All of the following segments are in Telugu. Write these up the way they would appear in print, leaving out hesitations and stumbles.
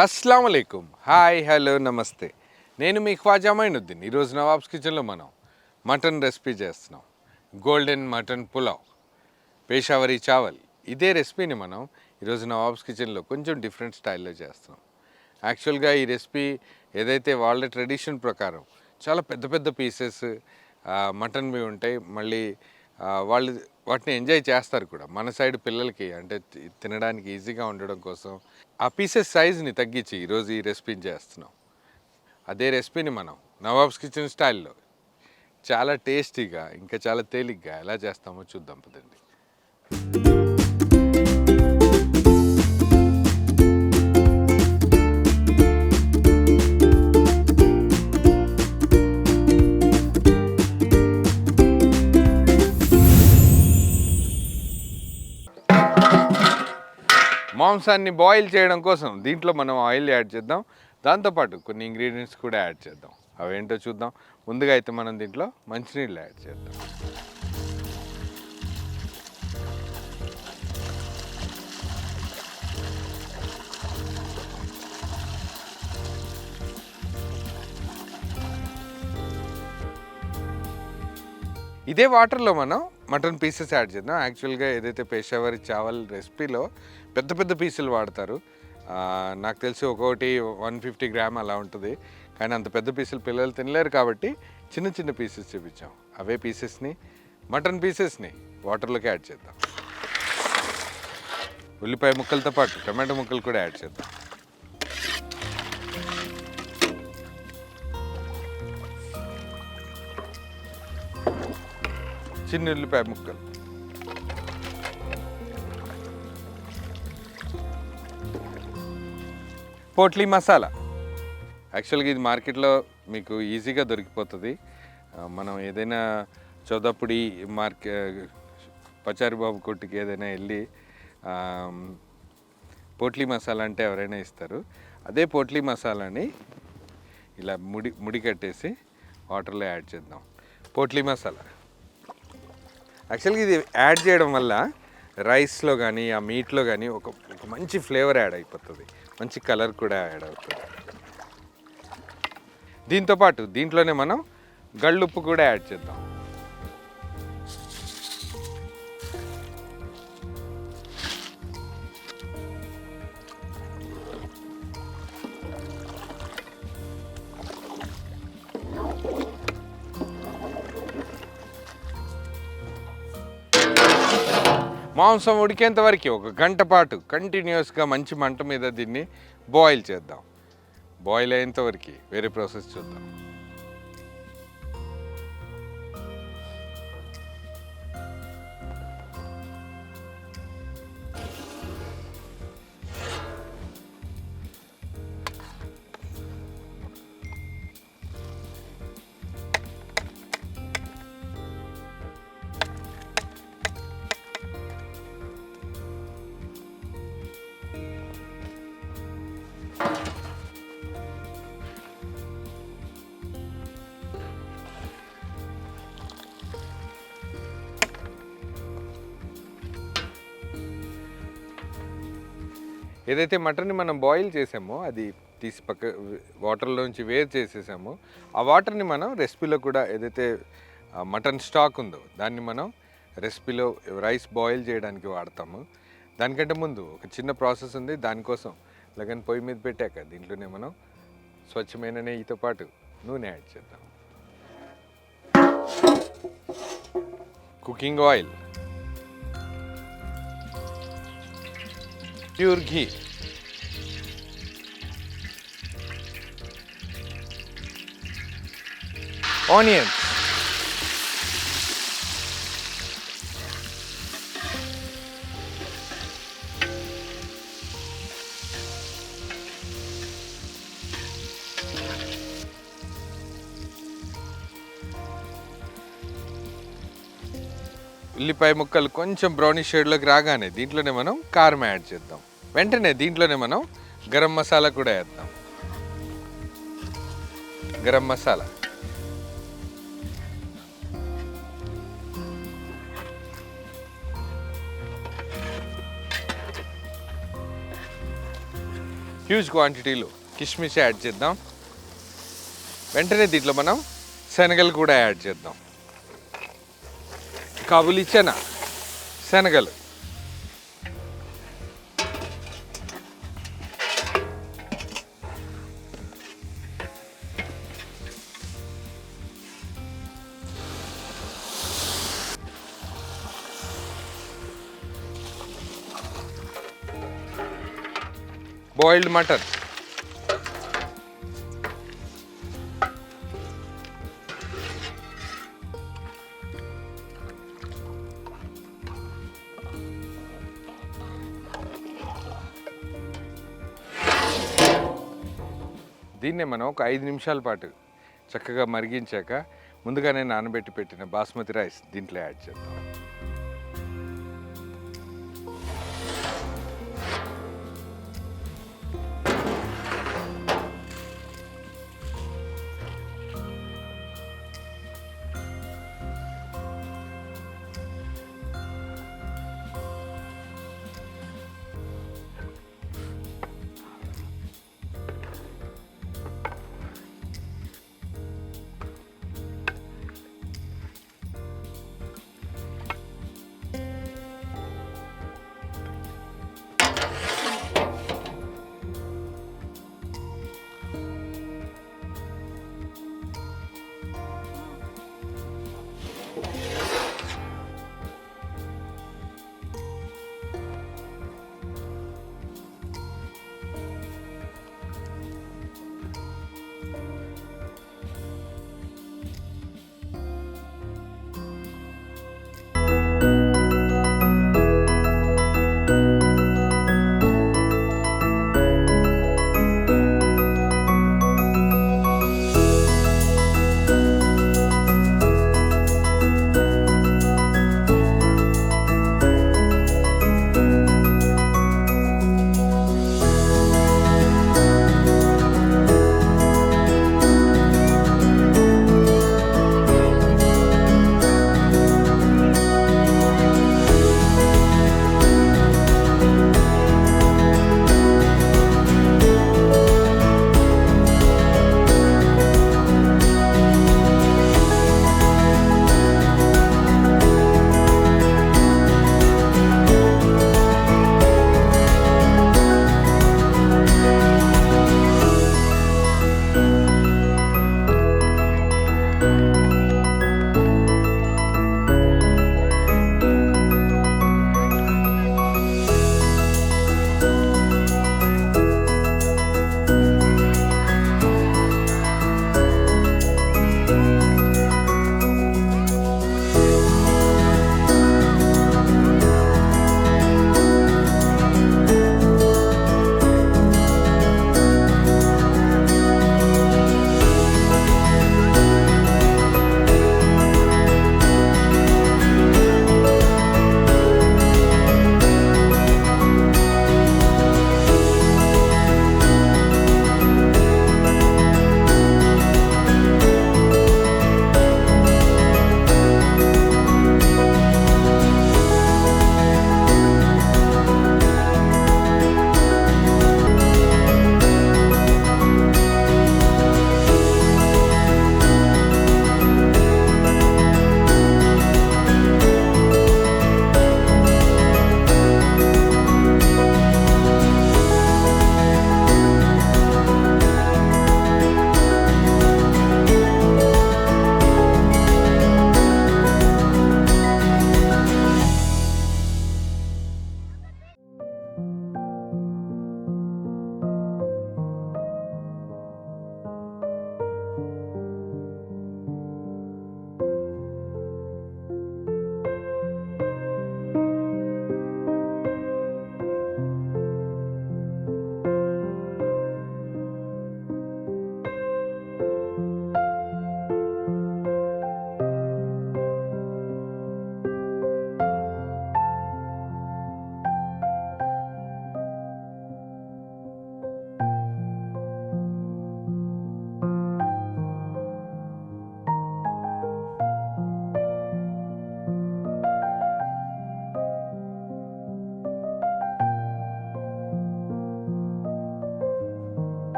అస్సలం అయికం. హాయ్, హలో, నమస్తే. నేను మీ ఖ్వాజా మైనుద్దీన్. ఈరోజు నవాబ్స్ కిచెన్లో మనం మటన్ రెసిపీ చేస్తున్నాం. గోల్డెన్ మటన్ పులావ్, పేషావరీ చావల్. ఇదే రెసిపీని మనం ఈరోజు నవాబ్స్ కిచెన్లో కొంచెం డిఫరెంట్ స్టైల్లో చేస్తున్నాం. యాక్చువల్గా ఈ రెసిపీ ఏదైతే వాళ్ళ ట్రెడిషన్ ప్రకారం చాలా పెద్ద పెద్ద పీసెస్ మటన్వి ఉంటాయి. మళ్ళీ వాళ్ళు వాటిని ఎంజాయ్ చేస్తారు కూడా. మన సైడ్ పిల్లలకి అంటే తినడానికి ఈజీగా ఉండడం కోసం ఆ పీసెస్ సైజ్ని తగ్గించి ఈరోజు ఈ రెసిపీని చేస్తున్నాం. అదే రెసిపీని మనం నవాబ్స్ కిచెన్ స్టైల్లో చాలా టేస్టీగా ఇంకా చాలా తేలిగ్గా ఎలా చేస్తామో చూద్దాం పదండి. మాంసాన్ని బాయిల్ చేయడం కోసం దీంట్లో మనం ఆయిల్ యాడ్ చేద్దాం. దాంతోపాటు కొన్ని ఇంగ్రీడియంట్స్ కూడా యాడ్ చేద్దాం. అవేంటో చూద్దాం. ముందుగా అయితే మనం దీంట్లో మంచినీళ్ళు యాడ్ చేద్దాం. ఇదే వాటర్లో మనం మటన్ పీసెస్ యాడ్ చేద్దాం. యాక్చువల్గా ఏదైతే పేషావరి చావల్ రెసిపీలో పెద్ద పెద్ద పీసులు వాడతారు. నాకు తెలిసి ఒక్కొక్కటి 150 గ్రామ్ అలా ఉంటుంది. కానీ అంత పెద్ద పీసులు పిల్లలు తినలేరు కాబట్టి చిన్న చిన్న పీసెస్ చూపించాం. అవే పీసెస్ని, మటన్ పీసెస్ని వాటర్లోకి యాడ్ చేద్దాం. ఉల్లిపాయ ముక్కలతో పాటు టమాటో ముక్కలు కూడా యాడ్ చేద్దాం. చిన్న ఉల్లిపాయ ముక్కలు, పోట్లీ మసాలా. యాక్చువల్గా ఇది మార్కెట్లో మీకు ఈజీగా దొరికిపోతుంది. మనం ఏదైనా చౌదప్పుడి పచారిబాబు కొట్టుకి ఏదైనా వెళ్ళి పోట్లీ మసాలా అంటే ఎవరైనా ఇస్తారు. అదే పోట్లీ మసాలాని ఇలా ముడి కట్టేసి వాటర్లో యాడ్ చేద్దాం. పోట్లీ మసాలా యాక్చువల్గా ఇది యాడ్ చేయడం వల్ల రైస్లో కానీ ఆ మీట్లో కానీ ఒక మంచి ఫ్లేవర్ యాడ్ అయిపోతుంది. మంచి కలర్ కూడా యాడ్ అవుతుంది. దీంతోపాటు దీంట్లోనే మనం గళ్ళుప్పు కూడా యాడ్ చేద్దాం. మాంసం ఉడికేంత వరకు 1 గంట పాటు కంటిన్యూస్గా మంచి మంట మీద దీన్ని బాయిల్ చేద్దాం. బాయిల్ అయ్యేంత వరకు వేరే ప్రాసెస్ చూద్దాం. ఏదైతే మటన్ని మనం బాయిల్ చేసామో అది తీసి వాటర్లోంచి వేరు చేసేసామో ఆ వాటర్ని మనం రెసిపీలో కూడా ఏదైతే మటన్ స్టాక్ ఉందో దాన్ని మనం రెసిపీలో రైస్ బాయిల్ చేయడానికి వాడతాము. దానికంటే ముందు ఒక చిన్న ప్రాసెస్ ఉంది. దానికోసం లగన్ పొయ్యి మీద పెట్టాక దీంట్లోనే మనం స్వచ్ఛమైన నెయ్యితో పాటు నూనె యాడ్ చేద్దాం. కుకింగ్ ఆయిల్, ప్యూర్ ఘీ, ఆనియన్స్, ఉల్లిపాయ ముక్కలు కొంచెం బ్రౌనిష్ షేడ్లోకి రాగానే దీంట్లోనే మనం కారం యాడ్ చేద్దాం. వెంటనే దీంట్లోనే మనం గరం మసాలా కూడా వేద్దాం. గరం మసాలా, హ్యూజ్ క్వాంటిటీలో కిస్మిస్ యాడ్ చేద్దాం. వెంటనే దీంట్లో మనం శనగలు కూడా యాడ్ చేద్దాం. కాబులి చనా, శనగలు. బాయిల్డ్ మటన్, దీన్నే మనం ఒక 5 నిమిషాల పాటు చక్కగా మరిగించాక ముందుగానే నానబెట్టి పెట్టిన బాస్మతి రైస్ దీంట్లో యాడ్ చేద్దాం.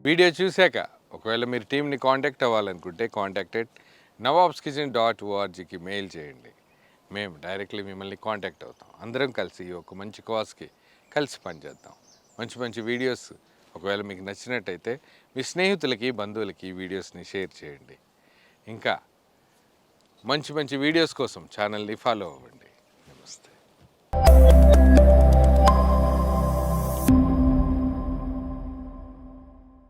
వీడియో చూశాక ఒకవేళ మీరు టీంని కాంటాక్ట్ అవ్వాలనుకుంటే contact@nawabskitchen.orgకి మెయిల్ చేయండి. మేము డైరెక్ట్లీ మిమ్మల్ని కాంటాక్ట్ అవుతాం. అందరం కలిసి ఒక మంచి కాజ్కి కలిసి పనిచేద్దాం. మంచి మంచి వీడియోస్ ఒకవేళ మీకు నచ్చినట్టయితే మీ స్నేహితులకి బంధువులకి ఈ వీడియోస్ని షేర్ చేయండి. ఇంకా మంచి మంచి వీడియోస్ కోసం ఛానల్ని ఫాలో అవ్వండి. నమస్తే.